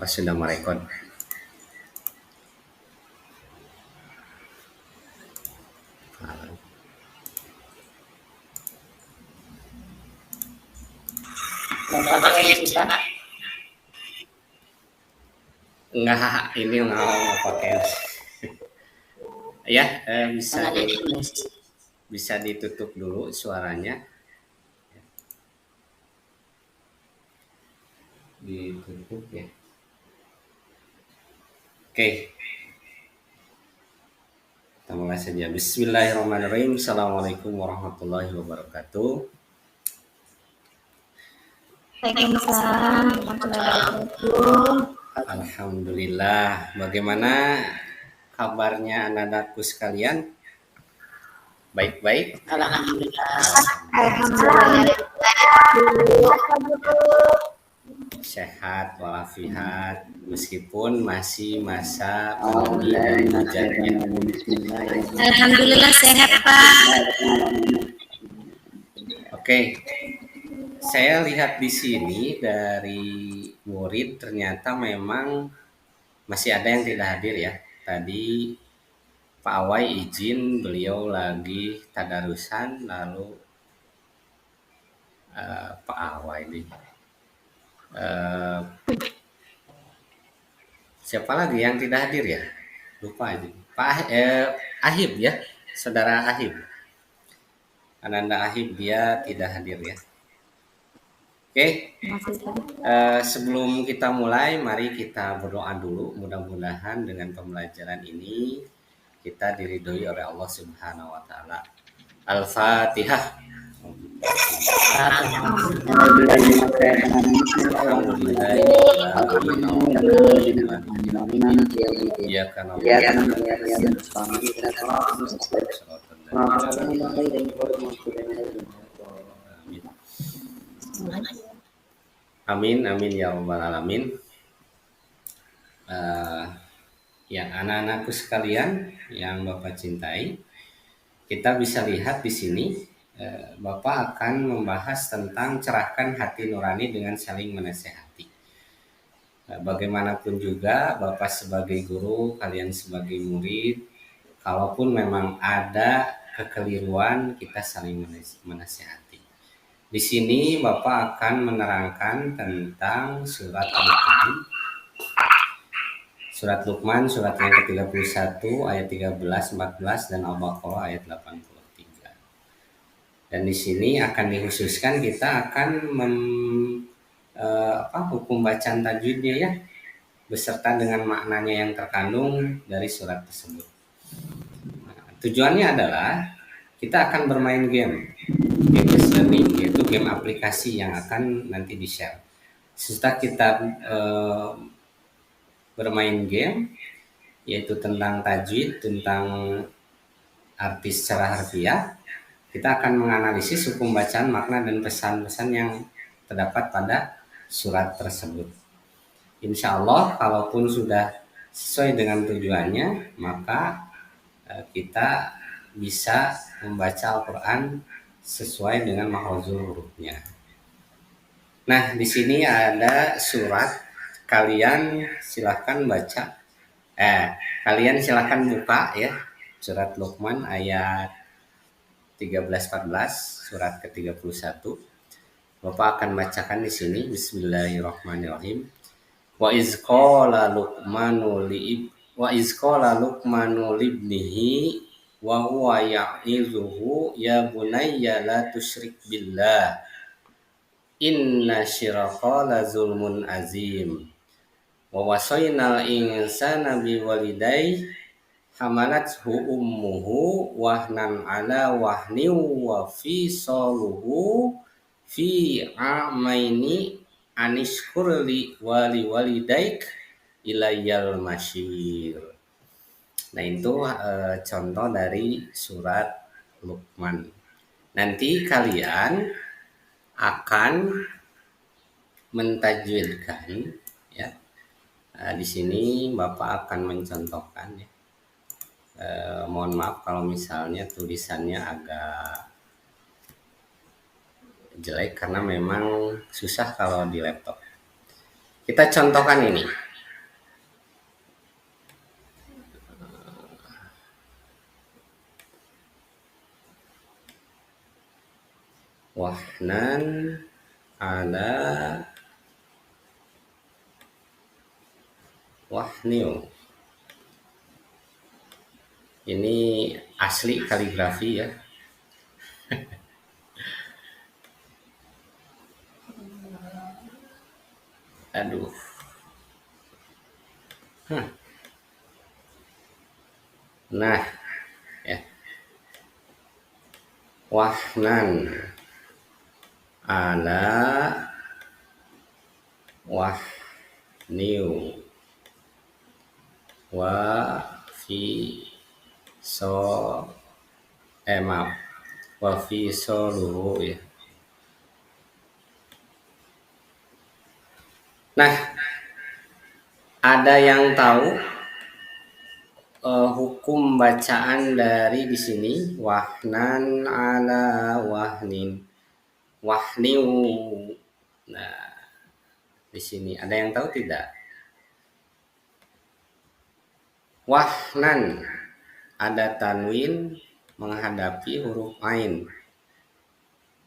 Pas sudah merekod. Enggak, ini nggak pakai. Ya, bisa ditutup dulu suaranya. Ditutup ya. Oke. Kita mulai saja. Bismillahirrahmanirrahim. Assalamualaikum warahmatullahi wabarakatuh. Waalaikumsalam warahmatullahi wabarakatuh. Alhamdulillah. Bagaimana kabarnya anak-anakku sekalian? Baik-baik? Alhamdulillah. Sehat walafiat meskipun masih masa pandemi dan hujannya. Alhamdulillah sehat, Pak. Oke. Saya lihat di sini dari murid ternyata memang masih ada yang tidak hadir ya. Tadi Pak Awai izin, beliau lagi tadarusan, lalu Pak Awai nih. Siapa lagi yang tidak hadir ya? Lupa ini. Pak Ahib ya, saudara Ahib. Ananda Ahib dia tidak hadir ya. Oke. Sebelum kita mulai, mari kita berdoa dulu. Mudah-mudahan dengan pembelajaran ini kita diridhoi oleh Allah Subhanahu wa taala. Al-Fatihah. Amin amin ya rabbal alamin. Ya anak-anakku sekalian yang Bapak cintai, kita bisa lihat di sini Bapak akan membahas tentang cerahkan hati nurani dengan saling menasehati. Bagaimanapun juga Bapak sebagai guru, kalian sebagai murid, kalaupun memang ada kekeliruan, kita saling menasehati. Di sini Bapak akan menerangkan tentang surat Al-Luqman. Surat Luqman, surat yang ke-31 ayat 13, 14 dan Al-Baqarah ayat 83. Dan di sini akan dikhususkan kita akan hukum bacaan tajwidnya ya, beserta dengan maknanya yang terkandung dari surat tersebut. Nah, tujuannya adalah kita akan bermain game learning, yaitu game aplikasi yang akan nanti di-share. Setelah kita bermain game, yaitu tentang tajwid, tentang arti secara harfiah, kita akan menganalisis hukum bacaan, makna, dan pesan-pesan yang terdapat pada surat tersebut. Insya Allah, kalaupun sudah sesuai dengan tujuannya, maka kita bisa membaca Al-Quran sesuai dengan makhzul hurufnya. Nah, di sini ada surat, kalian silahkan baca. Kalian silahkan buka ya, surat Luqman ayat 13-14, surat ke-31. Bapak akan bacakan di sini. Bismillahirrahmanirrahim. Wa iz qala Luqmanu libnihi wa huwa ya'izuhu ya bunayya la tusyrik billah inna syiraka la zulmun azim. Wa wasaynal insana biwalidayhi hamalathu ummuhu wahnan ala wahni wa fisaluhu fi amaini anishkurli wali walidaik ilayyal masyir. Nah itu contoh dari surat Luqman. Nanti kalian akan mentajwidkan ya. Di sini Bapak akan mencontohkan ya. Mohon maaf kalau misalnya tulisannya agak jelek karena memang susah kalau di laptop. Kita contohkan ini. wahnan ala wahnil. Ini asli kaligrafi ya. Aduh. Nah, ya. Wahnan ala wahniu wa fi so maaf wa fi soluhu ya. Nah, ada yang tahu hukum bacaan dari di sini wahnan ala wahnin wahniu. Nah, di sini ada yang tahu tidak? Wahnan ada tanwin menghadapi huruf ain.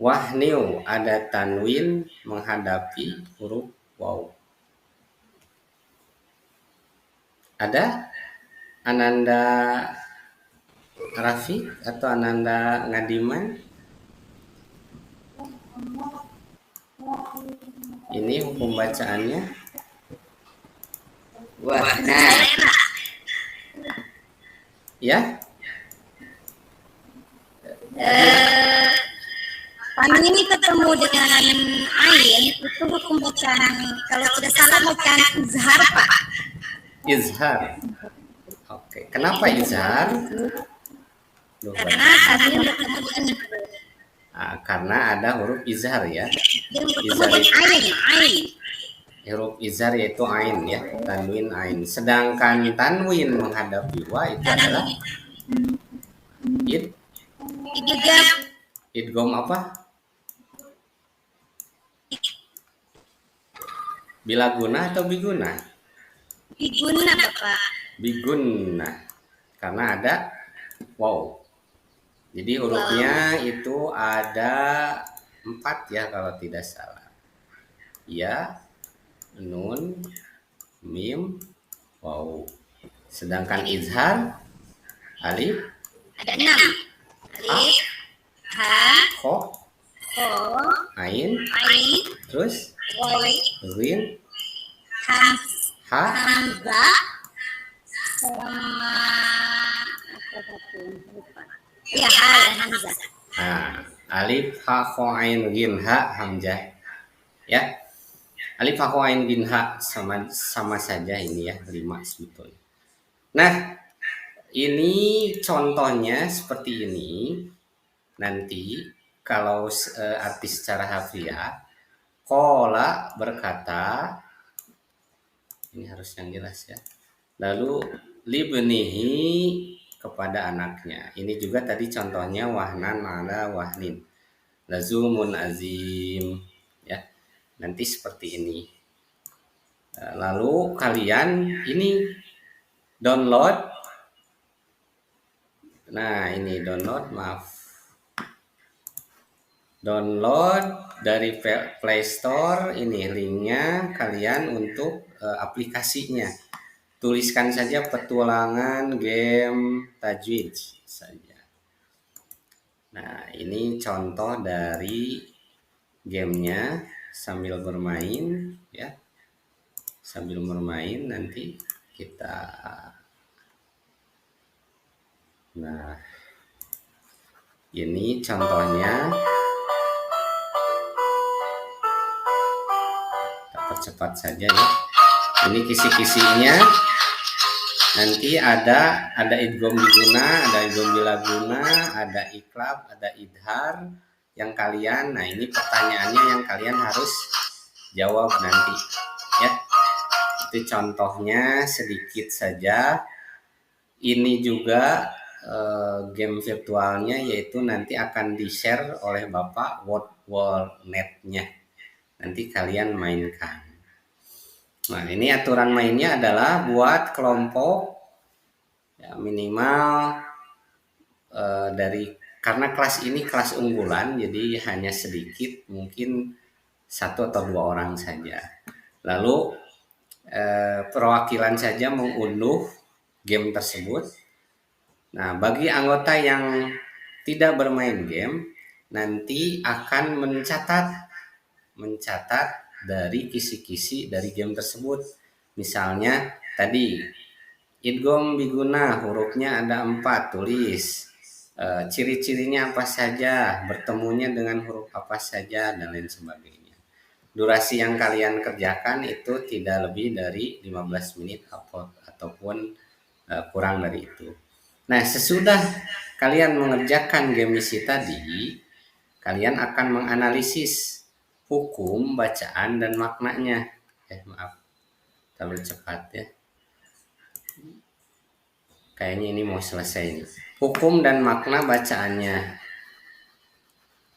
Wahniu ada tanwin menghadapi huruf waw. Ada Ananda Rafi atau Ananda Ngadiman? Ini hukum bacaannya. Wahnan. Ya? Kami ini ketemu dengan ain, itu hukum bacaan, kalau tidak salah bacaan izhar, Pak. Izhar. Oke, kenapa izhar? Karena kami bertemu dengan Karena ada huruf izhar ya. Izhar ain. Huruf izhar yaitu ain ya, tanwin ain. Sedangkan tanwin menghadapi wa itu adalah idgham apa? Bila guna atau biguna? Biguna, Bapak. Biguna. Karena ada wow. Jadi hurufnya itu ada 4 ya kalau tidak salah. Ya, nun, mim, waw. Sedangkan izhar alif ada 6. Alif, ha, kho, ho, ain, terus rin, ha, hamzah, sama ya, ha dan hamzah. alif, ha, kho, ain, rin, ha, hamzah. Ya. Alif, ha, kho, ain, rin, ha sama saja ini ya, 5 sebetulnya. Nah, ini contohnya seperti ini. Nanti kalau arti secara harfiah, qala berkata, ini harus yang jelas ya. Lalu libnihi kepada anaknya. Ini juga tadi contohnya wahnan ala wahnin. Lazumun azim ya. Nanti seperti ini. Lalu kalian ini download. Nah, ini download dari Play Store. Ini linknya kalian untuk aplikasinya. Tuliskan saja petualangan game tajwid saja. Nah, ini contoh dari gamenya sambil bermain ya. Sambil bermain nanti kita. Nah, ini contohnya. Kita percepat saja ya. Ini kisi-kisinya. Nanti ada idgham biguna, ada idgham bilaguna, ada iklab, ada idhar yang kalian. Nah, ini pertanyaannya yang kalian harus jawab nanti ya. Itu contohnya sedikit saja. Ini juga game virtualnya, yaitu nanti akan di-share oleh Bapak WordNet-nya. Nanti kalian mainkan. Nah, ini aturan mainnya adalah buat kelompok ya, minimal dari karena kelas ini kelas unggulan, jadi hanya sedikit, mungkin 1 atau 2 orang saja. Lalu perwakilan saja mengunduh game tersebut. Nah, bagi anggota yang tidak bermain game, nanti akan mencatat dari kisi-kisi dari game tersebut. Misalnya tadi idgham biguna, hurufnya ada 4, tulis. Ciri-cirinya apa saja, bertemunya dengan huruf apa saja, dan lain sebagainya. Durasi yang kalian kerjakan itu tidak lebih dari 15 menit ataupun kurang dari itu. Nah, sesudah kalian mengerjakan game misi tadi, kalian akan menganalisis hukum, bacaan, dan maknanya. Maaf, terlalu cepat ya. Kayaknya ini mau selesai nih. Hukum dan makna bacaannya.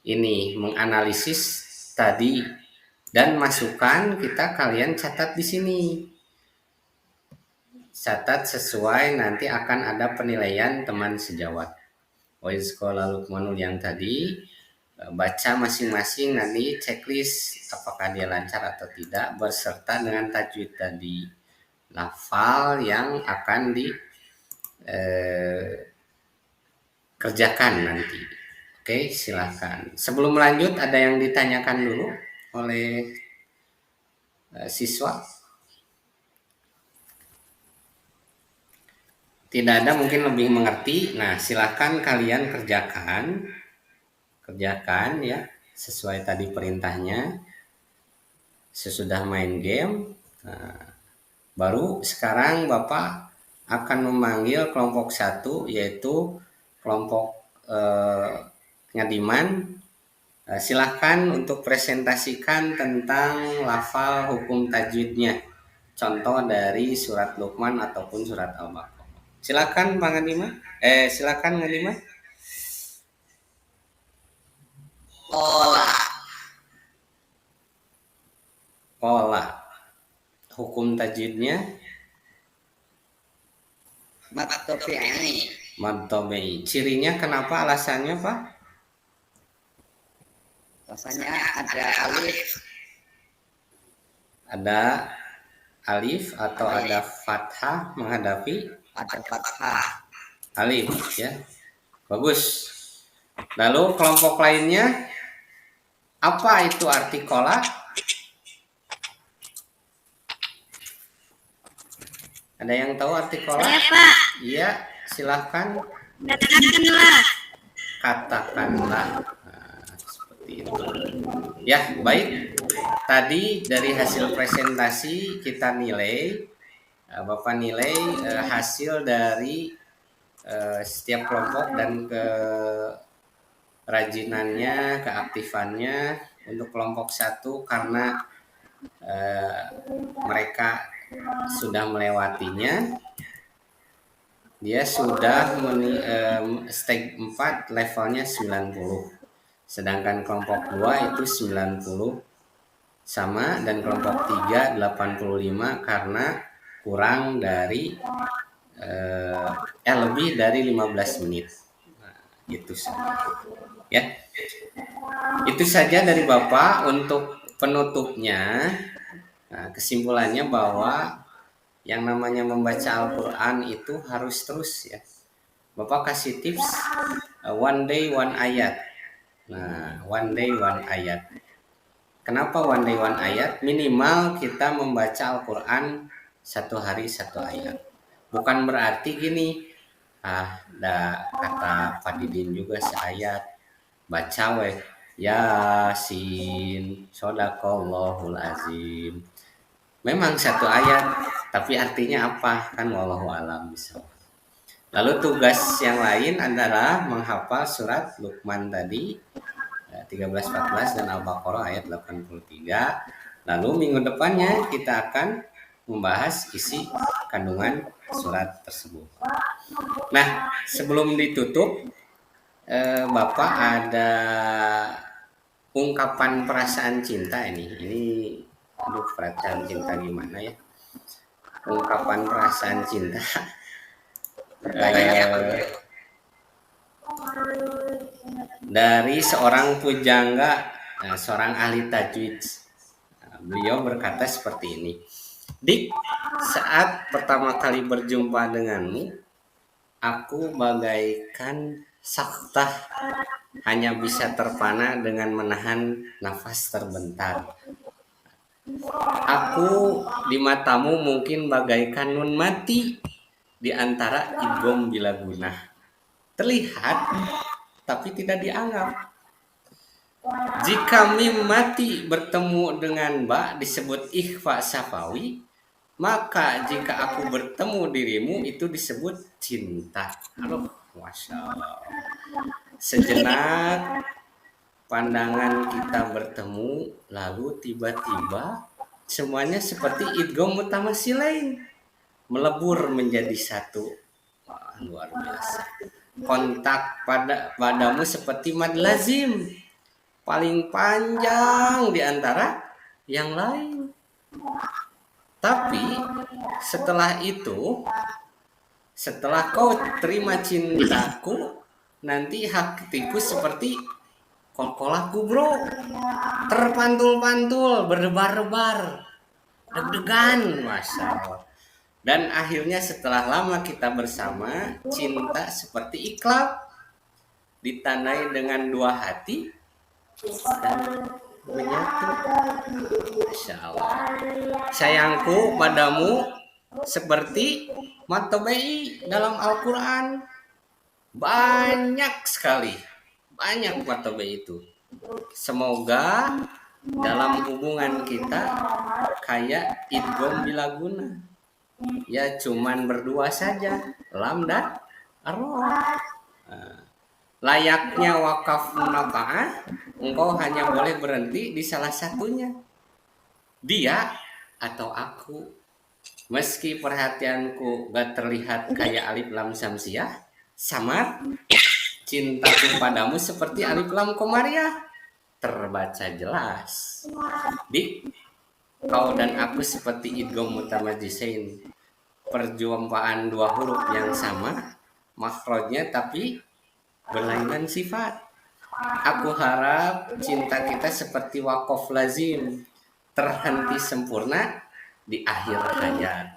Ini menganalisis tadi dan masukan kalian catat di sini. Catat sesuai, nanti akan ada penilaian teman sejawat. Sekolah Lukmanul yang tadi baca masing-masing, nanti checklist apakah dia lancar atau tidak berserta dengan tajwid tadi, lafal yang akan kerjakan nanti. Oke, silahkan. Sebelum lanjut, ada yang ditanyakan dulu oleh siswa? Tidak ada, mungkin lebih mengerti. Nah, silahkan kalian kerjakan ya sesuai tadi perintahnya. Sesudah main game, nah, baru sekarang Bapak akan memanggil kelompok 1, yaitu kelompok Ngadiman. Silahkan untuk presentasikan tentang lafal hukum tajwidnya, contoh dari surat Luqman ataupun surat Al-Baqarah. Silakan Pak Ngadiman. Silakan Ngadiman. Pola. Hukum tajwidnya mad tabi'i. Cirinya kenapa, alasannya Pak? Alasannya ada alif. Ada alif atau ada fathah menghadapi? Ada fathah. Alif ya. Bagus. Lalu kelompok lainnya, apa itu arti kola? Ada yang tahu arti kola? Saya Pak. Iya, silahkan. Katakanlah. Nah, seperti itu. Ya, baik. Tadi dari hasil presentasi kita nilai, Bapak nilai hasil dari setiap kelompok dan kerajinannya, keaktifannya. Untuk kelompok 1 karena mereka sudah melewatinya, dia sudah stake 4 levelnya 90, sedangkan kelompok 2 itu 90 sama, dan kelompok 3 85 karena kurang dari lebih dari 15 menit. Nah, itu saja ya. Itu saja dari Bapak. Untuk penutupnya, nah, kesimpulannya bahwa yang namanya membaca Al-Quran itu harus terus ya. Bapak kasih tips one day one ayat. Nah, one day one ayat. Kenapa one day one ayat? Minimal kita membaca Al-Quran 1 hari 1 ayat. Bukan berarti gini, kata Pak Didin juga seayat, baca weh Yasin, Shodaqallahul Azim. Memang 1 ayat, tapi artinya apa? Kan wallahu alam bishawab. Lalu tugas yang lain adalah menghafal surat Luqman tadi 13-14 dan Al-Baqarah ayat 83. Lalu minggu depannya kita akan membahas isi kandungan surat tersebut. Nah, sebelum ditutup, Bapak ada ungkapan perasaan cinta ini. Aduh, perasaan cinta gimana ya? Ungkapan perasaan cinta. dari seorang pujangga, seorang ahli tajwid. Beliau berkata seperti ini. Dik, saat pertama kali berjumpa denganmu, aku bagaikan saktah, hanya bisa terpana dengan menahan nafas terbentar. Aku di matamu mungkin bagaikan nun mati di antara idgham bila gunah. Terlihat tapi tidak dianggap. Jika mim mati bertemu dengan ba disebut ikhfa syafawi, maka jika aku bertemu dirimu itu disebut cinta. Aduh, masya Allah. Sejenak pandangan kita bertemu, lalu tiba-tiba semuanya seperti idgham mutamattsilain, melebur menjadi satu. Wah, luar biasa. Kontak padamu seperti mad lazim, paling panjang di antara yang lain. Tapi setelah itu, setelah kau terima cintaku, nanti hatiku seperti kolkolaku bro, terpantul-pantul, berdebar-debar, deg-degan, masya Allah. Dan akhirnya setelah lama kita bersama, cinta seperti iklab, ditandai dengan dua hati dan menyatu. Masya Allah. Sayangku padamu seperti matobai dalam Al-Quran. Banyak sekali. Banyak matobai itu. Semoga dalam hubungan kita kayak idgham bila guna. Ya cuman berdua saja. Lam dan roh. Layaknya wakaf munafa'ah, engkau hanya boleh berhenti di salah satunya, dia atau aku. Meski perhatianku gak terlihat kayak alif lam samsiah, samar, cintaku padamu seperti alif lam komariah, terbaca jelas. Dik, kau dan aku seperti idgham mutamattsilain, perjumpaan dua huruf yang sama makhrajnya tapi berlainan sifat. Aku harap cinta kita seperti waqaf lazim, terhenti sempurna di akhir hayat.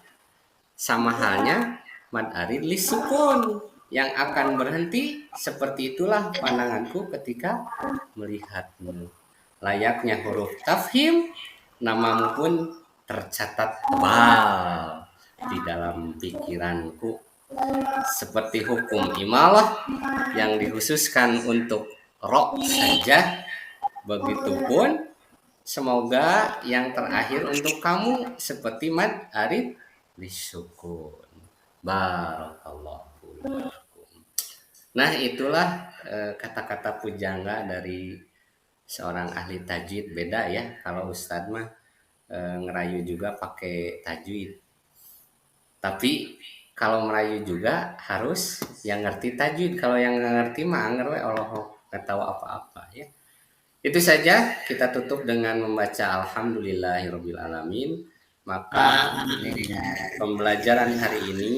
Sama halnya mad arid li sukun yang akan berhenti, seperti itulah pandanganku ketika melihatmu. Layaknya huruf tafhim, namamu pun tercatat tebal di dalam pikiranku. Seperti hukum imalah yang dikhususkan untuk ro saja, begitupun semoga yang terakhir untuk kamu seperti mad arid lisukun. Barakallahu lakum. Nah, itulah kata-kata pujangga dari seorang ahli tajwid. Beda ya, kalau Ustadz mah ngerayu juga pakai tajwid. Tapi kalau merayu juga harus yang ngerti tajwid. Kalau yang nggak ngerti mah anger we Allah nggak tahu apa-apa ya. Itu saja, kita tutup dengan membaca alhamdulillahirabbil alamin. Maka pembelajaran hari ini